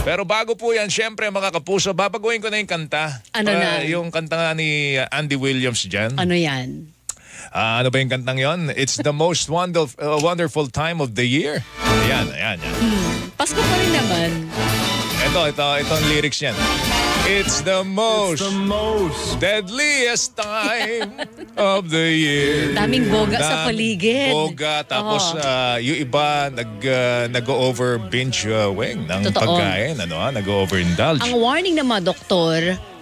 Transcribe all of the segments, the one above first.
Pero bago po yan, syempre mga kapuso, babaguhin ko na yung kanta. Ano na? Yung kanta nga ni Andy Williams dyan. Ano yan? Ano ba yung kantang yon? It's the most wonderful time of the year. Yan. Pasko pa rin naman. Ito ang lyrics yan. It's the most deadliest time of the year. Daming boga sa paligid. Boga, tapos yung iba nag-over binge wing ng pagkain. Nag-overindulge. Ang warning ng mga doktor,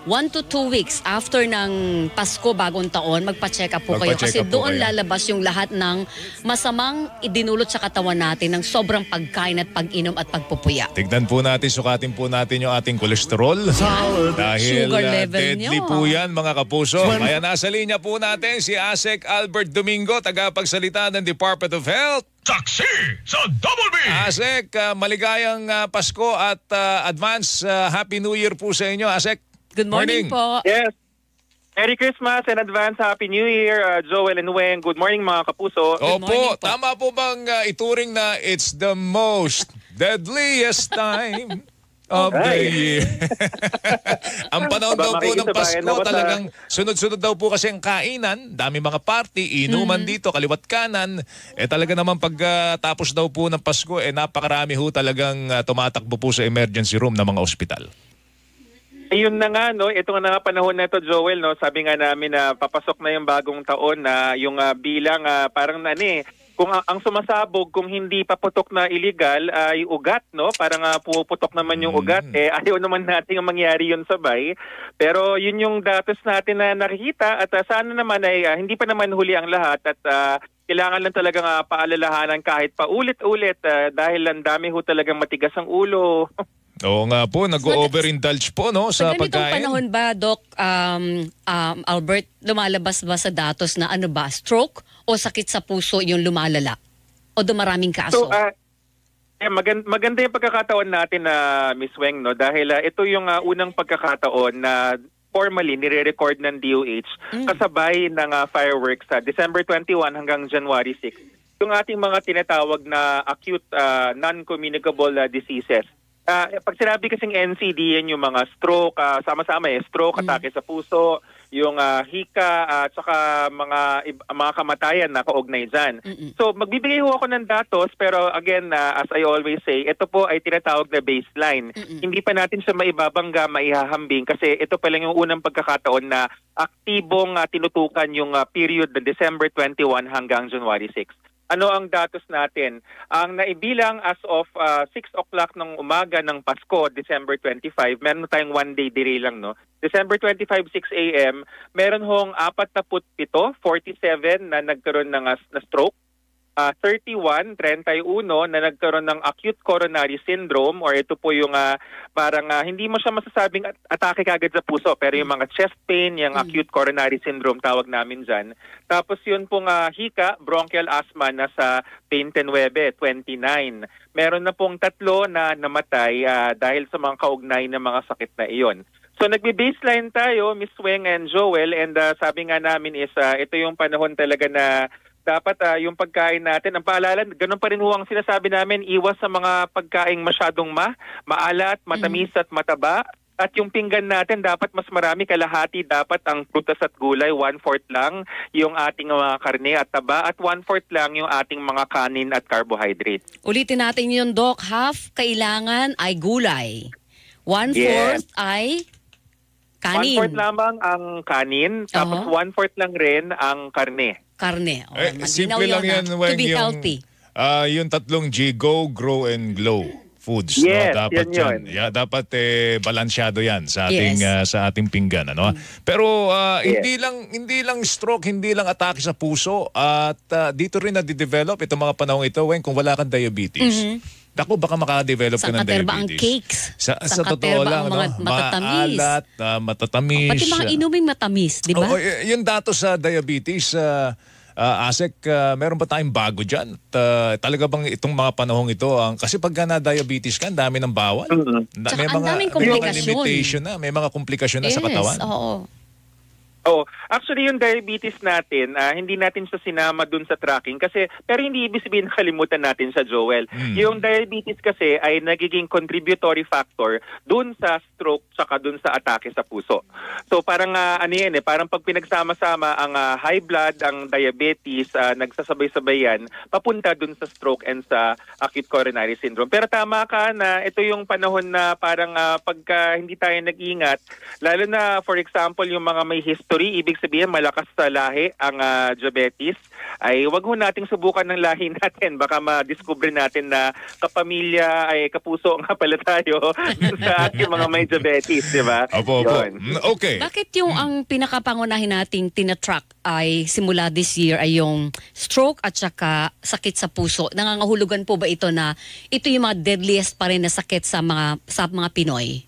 1 to 2 weeks after ng Pasko, bagong taon, magpa-check up po kayo. Kasi doon lalabas yung lahat ng masamang idinulot sa katawan natin ng sobrang pagkain at pag-inom at pagpupuya. Tignan po natin, sukatin po natin yung ating kolesterol. Dahil sugar level deadly nyo po yan mga kapuso. Kaya nasa linya po natin si ASEC Albert Domingo, tagapagsalita ng Department of Health. Saksi sa Double B! ASEC, maligayang Pasko at advance Happy New Year po sa inyo, ASEC. Good morning po. Yes. Merry Christmas and advance Happy New Year, Joel and Weng. Good morning mga kapuso. Opo, tama po bang ituring na it's the most deadliest time of the year? Ang panahon daw po ng Pasko, talagang sunod-sunod daw po kasi ang kainan. Dami mga party, inuman dito, kaliwat kanan. Talaga naman pagtapos daw po ng Pasko, napakarami ho talagang tumatakbo po sa emergency room ng mga ospital. Ayun na nga, no? Ito nga na panahon na ito, Joel, no? Sabi nga namin na papasok na yung bagong taon na yung bilang parang kung ang sumasabog, kung hindi paputok na illegal, ay ugat, no? Parang puputok naman yung ugat. Ayaw naman natin yung mangyari yun sabay. Pero yun yung datos natin na nakikita at sana naman ay hindi pa naman huli ang lahat at kailangan lang talagang paalalahanan kahit paulit-ulit dahil ang dami ho talagang matigas ang ulo. Oo nga po, nag-overindulge po no, sa pagkain. Sa ganitong panahon ba, Doc, Albert, lumalabas ba sa datos na stroke o sakit sa puso yung lumalala? O maraming kaso? So, maganda yung pagkakataon natin na Miss Weng, no? Dahil ito yung unang pagkakataon na formally nire-record ng DOH kasabay ng fireworks sa December 21 hanggang January 6. Yung ating mga tinatawag na acute non-communicable diseases. Pag sinabi kasing NCD, yan yung mga stroke, sama-sama stroke, atake sa puso, yung hika, at saka mga kamatayan na kaugnay dyan. So magbibigay ho ako ng datos, pero again, as I always say, ito po ay tinatawag na baseline. Hindi pa natin siya maibabangga, maihahambing, kasi ito pa lang yung unang pagkakataon na aktibong tinutukan yung period ng December 21 hanggang January 6. Ano ang datos natin? Ang naibilang as of 6 o'clock ng umaga ng Pasko, December 25, meron tayong one day delay lang, no? December 25, 6 a.m., meron hong 47 na nagkaroon ng na stroke, 31 na nagkaroon ng acute coronary syndrome, or ito po yung parang hindi mo siya masasabing atake kagad sa puso, pero yung mga chest pain, yung acute coronary syndrome tawag namin dyan. Tapos yun pong hika, bronchial asthma, nasa 29. Meron na pong 3 na namatay dahil sa mga kaugnay ng mga sakit na iyon. So nagbe-baseline tayo, Miss Weng and Joel, and sabi nga namin is ito yung panahon talaga na dapat yung pagkain natin, ang paalala, ganun pa rin ho ang sinasabi namin, iwas sa mga pagkaing masyadong maalat, matamis at mataba. At yung pinggan natin, dapat mas marami, kalahati, dapat ang prutas at gulay, 1/4 lang yung ating mga karne at taba, at 1/4 lang yung ating mga kanin at carbohydrate. Ulitin natin yun, Doc. Half kailangan ay gulay. 1/4 ay kanin. 1/4 lamang ang kanin, tapos 1/4 lang rin ang karne. Karne. Simple lang yan, to be healthy. Yung 3 G, go, grow, and glow foods. Yes, no? Dapat yun. Dapat balansyado yan sa ating pinggan. Ano? Pero hindi lang stroke, hindi lang atake sa puso. At dito rin na-develop itong mga panahong ito, kung wala kang diabetes. Ako, baka makadevelop ka ng diabetes. Katerba ang cakes. Sa totoo lang, mga matatamis. Maalat, matatamis. Pati mga inuming matamis, di ba? Yung datos sa diabetes, ASEC, meron ba tayong bago dyan? Talaga bang itong mga panahong ito, kasi pagka na-diabetes ka, ang dami ng bawal. Tsaka ang daming komplikasyon. May mga limitation na, may mga komplikasyon na sa katawan. Oo. Oh, actually yung diabetes natin, hindi natin siya sinama dun sa tracking kasi pero hindi ibig sabihin nakalimutan natin sa Joel. Yung diabetes kasi ay nagiging contributory factor dun sa stroke saka dun sa atake sa puso. So parang ano yan parang pag pinagsama-sama ang high blood, ang diabetes, nagsasabay-sabay yan papunta dun sa stroke and sa acute coronary syndrome. Pero tama ka na ito yung panahon na parang pagka hindi tayo nag-ingat, lalo na for example yung mga may history, ibig sabihin malakas sa lahi ang diabetes, ay wag ho nating subukan ng lahi natin. Baka ma-discover natin na kapamilya ay kapuso nga pala tayo sa ating mga may diabetes, di ba? Opo. Okay. Bakit yung ang pinakapangunahin nating tinatrack ay simula this year ay yung stroke at saka sakit sa puso? Nangangahulugan po ba ito na ito yung mga deadliest pa rin na sakit sa mga Pinoy?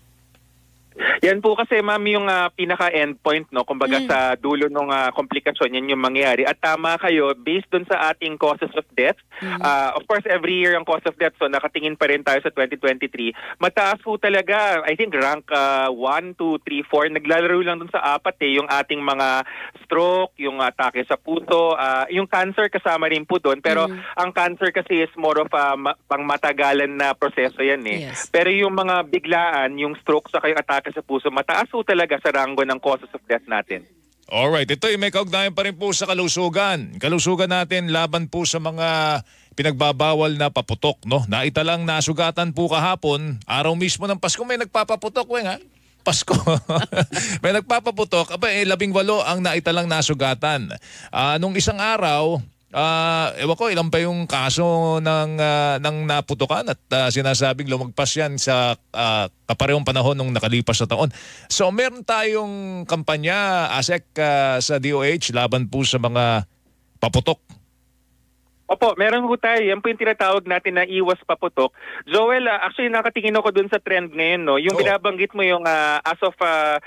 Yan po kasi ma'am yung pinaka-endpoint, no? Kumbaga sa dulo ng komplikasyon, yan yung mangyayari. At tama kayo, based dun sa ating causes of death, of course every year ang cause of death, so nakatingin pa rin tayo sa 2023, mataas po talaga, I think rank 1, 2, 3, 4, naglalaro lang dun sa 4 yung ating mga stroke, yung atake sa puso, yung cancer kasama rin po dun, pero ang cancer kasi is more of pang matagalan na proseso yan Yes. Pero yung mga biglaan, yung stroke sa yung atake sa puso, mataas po talaga sa ranggo ng causes of death natin. Alright, ito ay may kaugnayan pa rin po sa kalusugan. Kalusugan natin laban po sa mga pinagbabawal na paputok, no? Naitalang nasugatan po kahapon, araw mismo ng Pasko, may nagpapaputok, Pasko. May nagpapaputok, 18 ang naitalang nasugatan. Nung isang araw, ewan ko ilan pa yung kaso ng naputukan at sinasabing lumagpas yan sa kaparehong panahon nung nakalipas na taon. So meron tayong kampanya, ASEC, sa DOH laban po sa mga paputok. Opo, meron po tayo. Yan po yung tinatawag natin na iwas paputok. Joel, actually nakatingin ako dun sa trend ngayon, no? Yung binabanggit mo yung as of 6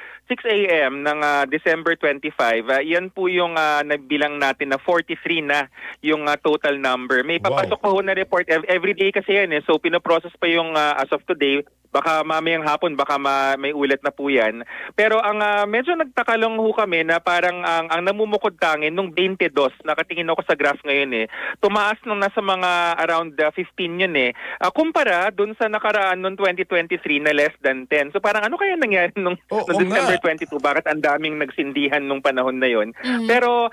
a.m. ng December 25, yan po yung nabilang natin na 43 na yung total number. May papasok po na report every day kasi yan So pinoprocess pa yung as of today. Baka mamayang hapon, baka may ulit na po yan. Pero ang medyo nagtaka lang ho kami na parang ang namumukod tangin nung 22, nakatingin ako sa graph ngayon tumaas nung nasa mga around 15 yun kumpara dun sa nakaraan nung 2023 na less than 10. So parang ano kaya nangyari nung December 22? Bakit ang daming nagsindihan nung panahon na yun? Pero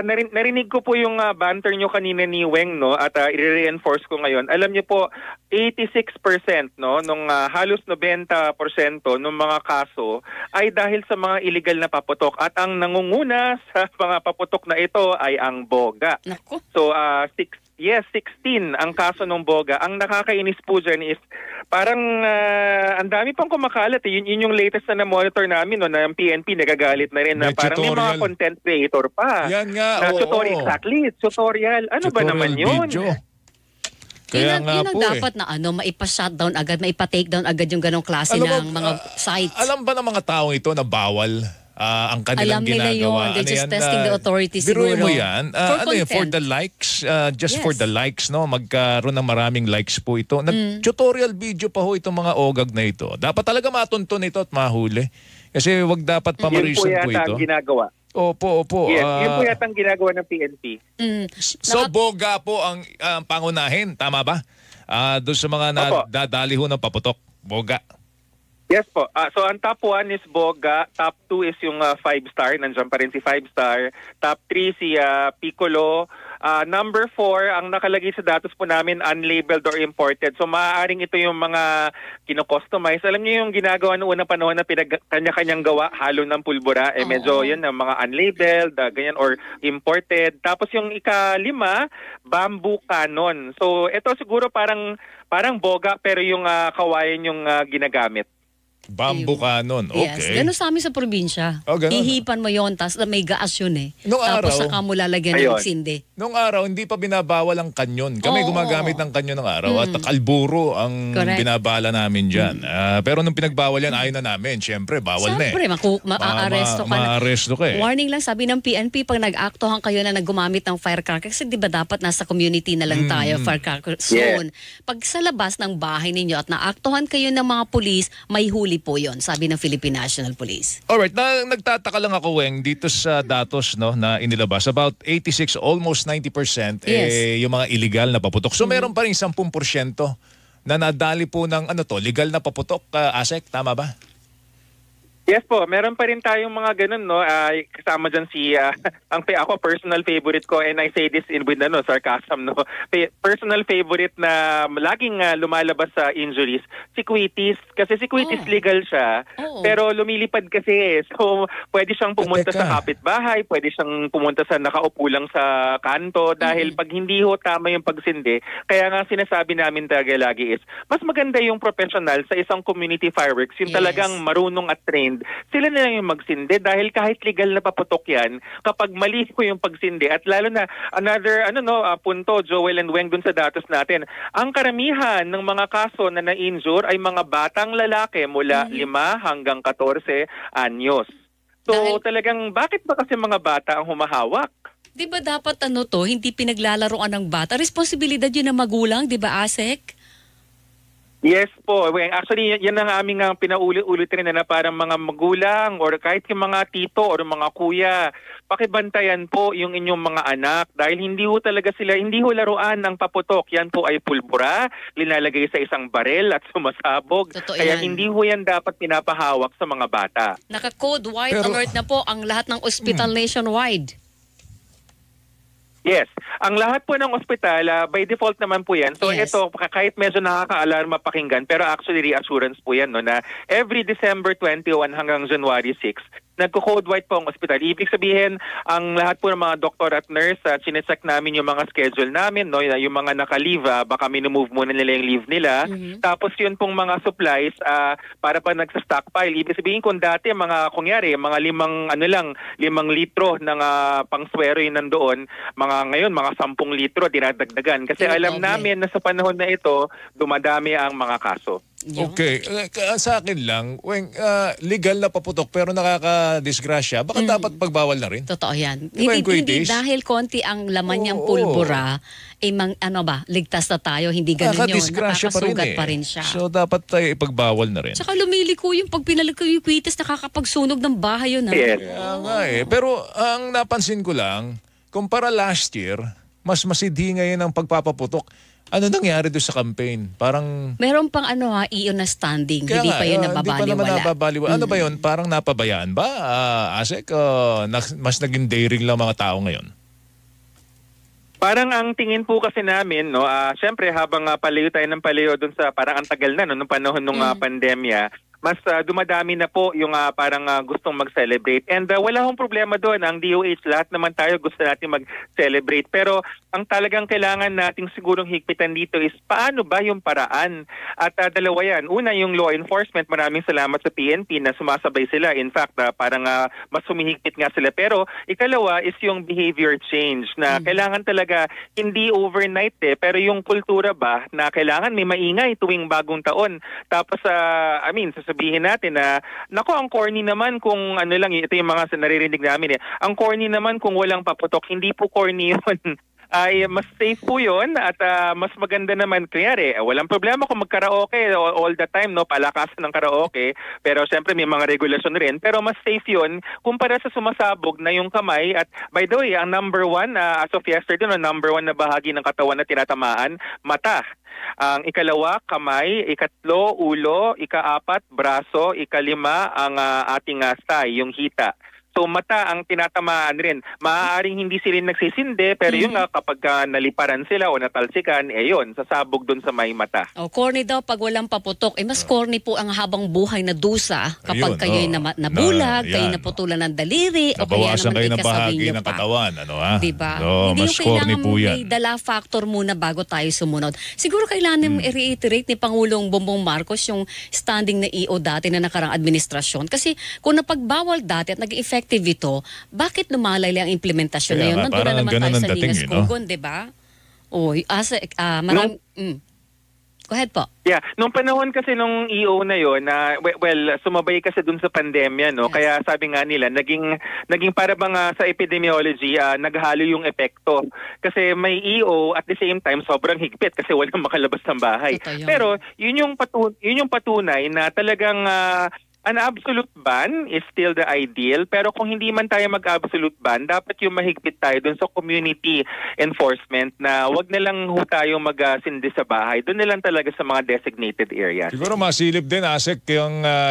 narinig ko po yung banter nyo kanina ni Weng, no? At i-reinforce ko ngayon. Alam nyo po, 86% no, nung halos 90% ng mga kaso ay dahil sa mga illegal na paputok. At ang nangunguna sa mga paputok na ito ay ang boga. Naku. So 16 ang kaso ng boga. Ang nakakainis po dyan is parang ang dami pang kumakalat. Yun yung latest na monitor namin, no, na ang PNP nagagalit na rin na parang may mga content creator pa. Yan nga. Tutorial, exactly. Tutorial. Ano ba naman yun? Video. Kaya yun ang dapat na maipa-shutdown agad, maipa-takedown agad yung ganong klase ng mga sites. Alam ba ng mga taong ito na bawal ang kanilang ginagawa? Alam nila yun. They're just testing the authorities siguro. Biruin mo yan. For the likes, just for the likes, no? Magkaroon ng maraming likes po ito. Nag-tutorial video pa ho itong mga ogag na ito. Dapat talaga matuntun ito at mahuli. Kasi wag dapat pamarisan po ito. Yun po yata ang ginagawa. Opo. Yes, yun po yata ang ginagawa ng PNP. So boga po ang pangunahin, tama ba? Doon sa mga nadali ho ng paputok, boga. Yes po. So ang top 1 is boga, top 2 is yung 5-star, nandiyan pa rin si 5-star, top 3 si Piccolo, number 4 ang nakalagay sa datos po namin unlabeled or imported. So maaaring ito yung mga kino-customize. Alam niyo yung ginagawa noong unang panahon na kanya-kanyang gawa, halo ng pulbura, medyo yun ang mga unlabeled, ganyan, or imported. Tapos yung ika-5, bamboo cannon. So ito siguro parang boga pero yung kawayan yung ginagamit. Bamboo cannon, okay. Yes, gano'n sa amin sa probinsya. Hihipan mo yun, tapos may gaas yun tapos saka mo lalagyan ng sindi. Nung araw, hindi pa binabawal ang kanyon. Kami gumagamit ng kanyon ng araw at kalburo ang binabala namin dyan. Pero nung pinagbawal yan, ayaw na namin. Siyempre, bawal Siyempre, ma-aresto ka na. Ma-aresto ka Warning lang, sabi ng PNP, pag nag-aktohan kayo na naggumamit ng firecracker, kasi di ba dapat nasa community na lang tayo, firecracker zone. Pag sa labas ng bahay ninyo at naaktohan kayo ng mga pulis, may huli illegally po yon, sabi ng Philippine National Police. Alright, nagtataka lang ako, Weng, dito sa datos no, na inilabas. About 86, almost 90% yung mga illegal na paputok. So meron pa rin 10% na nadali po ng legal na paputok, ASEC, tama ba? Yes po, meron pa rin tayong mga ganun, no? Kasama dyan ako personal favorite ko, and I say this with sarcasm, no? Personal favorite na laging lumalabas sa injuries, si Quitis. Kasi si Quitis legal siya, pero lumilipad kasi So, pwede siyang pumunta sa kapitbahay, pwede siyang pumunta sa nakaupo lang sa kanto, dahil pag hindi ho tama yung pagsindi, kaya nga sinasabi namin talaga lagi is, mas maganda yung professional sa isang community fireworks, yung talagang marunong at trained, sila na lang yung magsindi, dahil kahit legal na paputok yan, kapag mali po yung pagsindi, at lalo na another punto, Joel and Weng, dun sa datos natin, ang karamihan ng mga kaso na na-injure ay mga batang lalaki mula 5 hanggang 14 anyos. So talagang bakit ba kasi mga bata ang humahawak? Di ba dapat hindi pinaglalaroan ng bata? Responsibilidad yun ng magulang, di ba, ASEC? Yes po. Actually, yan ang aming pinaulit-ulit rin na parang mga magulang or kahit yung mga tito or mga kuya, pakibantayan po yung inyong mga anak dahil hindi ho laruan ng paputok. Yan po ay pulbura, linalagay sa isang barel at sumasabog. Totoo Kaya yan. hindi ho yan dapat pinapahawak sa mga bata. Naka-code white alert na po ang lahat ng ospital nationwide. Yes. Ang lahat po ng ospital, by default naman po yan. So ito, kahit medyo nakaka-alarma pakinggan, pero actually reassurance po yan, no, na every December 21 hanggang January 6, nagko-code white po ang ospital. Ibig sabihin, ang lahat po ng mga doktor at nurse, chinecheck namin yung mga schedule namin, no, yung mga naka-leave, baka minumove muna nila yung leave nila. Tapos yun pong mga supplies, para pa nagsa-stockpile. Ibig sabihin kung dati, kunyari, mga 5 litro ng pangswero yung nandoon, ngayon, mga 10 litro, dinadagdagan. Kasi alam namin na sa panahon na ito, dumadami ang mga kaso. Okay. Sa akin lang, legal na paputok pero nakakadisgrasya, baka dapat pagbawal na rin. Totoo yan. Hindi dahil konti ang laman niyang pulbura, ligtas na tayo. Hindi ganun yun. Nakakasugat pa rin siya. So dapat tayo ipagbawal na rin. Tsaka lumiliko yung pag pinaliko yung Quitis, nakakapagsunog ng bahay yun. Pero ang napansin ko lang, kumpara last year, mas masidhi ngayon ang pagpapaputok. Ano nangyari doon sa campaign? Parang meron pang iyon na standing. Hindi pa yun nababaliwala. Hindi pa naman nababaliwala. Ano ba yun? Parang napabayaan ba? ASEC, mas naging daring lang mga tao ngayon? Parang ang tingin po kasi namin, no, syempre habang palayo tayo ng palayo doon sa parang ang tagal na nung panahon ng pandemya, mas dumadami na po yung parang gustong mag-celebrate. And wala hong problema doon. Ang DOH, lahat naman tayo gusto natin mag-celebrate. Pero ang talagang kailangan nating sigurong higpitan dito is paano ba yung paraan? At dalawa yan. Una, yung law enforcement. Maraming salamat sa PNP na sumasabay sila. In fact, parang mas humihigpit nga sila. Pero ikalawa is yung behavior change na kailangan talaga hindi overnight pero yung kultura ba na kailangan may maingay tuwing bagong taon. Tapos, sasabihin natin na, ang corny naman kung ito yung mga naririnig namin Ang corny naman kung walang paputok, hindi po corny yun. Ay mas safe po yun at mas maganda naman. Kunyari, walang problema kung mag-karaoke all the time, no? Palakasan ng karaoke. Pero syempre may mga regulasyon rin. Pero mas safe yun kumpara sa sumasabog na yung kamay. At by the way, ang number 1, as of yesterday, number 1 na bahagi ng katawan na tinatamaan, mata. Ang ikalawa, kamay. Ikatlo, ulo. Ika-4, braso. Ika-5, ang ating thigh, yung hita. So mata ang tinatamaan rin. Maaaring hindi sila nagsisindi, pero yung kapag naliparan sila o natalsikan, yun, sasabog dun sa may mata. Corny daw pag walang paputok. Mas corny po ang habang buhay na dusa kapag kayo'y nabulag, kayo naputulan ng daliri, o kaya naman kayo ng ikasabi bahagi nyo ng pa. katawan. Diba? No, hindi mas yung kailangan po yan. may dala factor muna bago tayo sumunod. Siguro kailangan i-reiterate ni Pangulong Bongbong Marcos yung standing na EO dati na nakarang administrasyon. Kasi kung napagbawal dati at nag-effective ito, bakit lumalay ang implementasyon na yun? Nandun na naman tayo sa Ligas Kugon, di ba? Go ahead po. Yeah, nung panahon kasi nung EO na yon na sumabay kasi dun sa pandemya, no. Yes. Kaya sabi nga nila naging para bang sa epidemiology naghalo yung epekto. Kasi may EO at the same time sobrang higpit kasi walang makalabas ng bahay. Totoo yun. Pero yun yung patunay na talagang an absolute ban is still the ideal, pero kung hindi man tayo mag-absolute ban, dapat yung mahigpit tayo dun sa community enforcement na wag na lang ho tayo mag-sindi sa bahay. Doon na lang talaga sa mga designated areas. Siguro masilip din, Asek,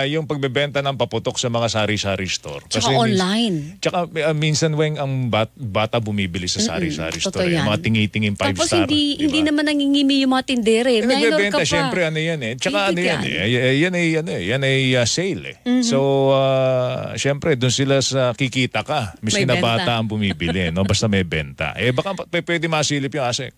yung pagbebenta ng paputok sa mga sari-sari store. Tsaka online. Tsaka minsan, Weng, ang bata bumibili sa sari-sari store. Totoo yan. Mga tingi-tingin 5-star. Tapos hindi naman nangingimi yung mga tindere. Minor ka Nagbebenta, pa. syempre, ano yan eh. Tsaka ano Higpit yan eh. Yan ay sale eh. So, syempre, doon sila sa kikita ka. Miski na May benta. bata ang bumibili, no? Basta may benta. Baka pwede masilip yung Asek.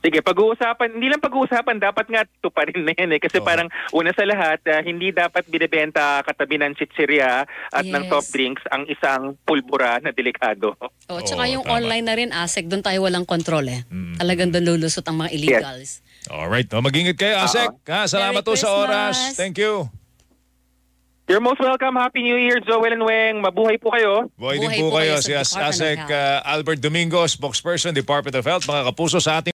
Sige, pag-uusapan, hindi lang pag-uusapan, dapat nga ito pa rin na yan eh. Kasi parang una sa lahat, hindi dapat binibenta katabi ng chichirya at ng soft drinks ang isang pulbura na delikado. Tsaka yung tama. online na rin, Asek, doon tayo walang kontrol eh. Talagang doon lulusot ang mga illegals. Alright, mag-ingat kayo, Asek. Salamat Merry po sa oras. Christmas. Thank you. You're most welcome. Happy New Year, Joel and Weng. Mabuhay po kayo. Buhay din Buhay po po kayo. kayo Si sa Department of Asek Health. Albert Domingo, spokesperson, Department of Health. Mga kapuso sa ating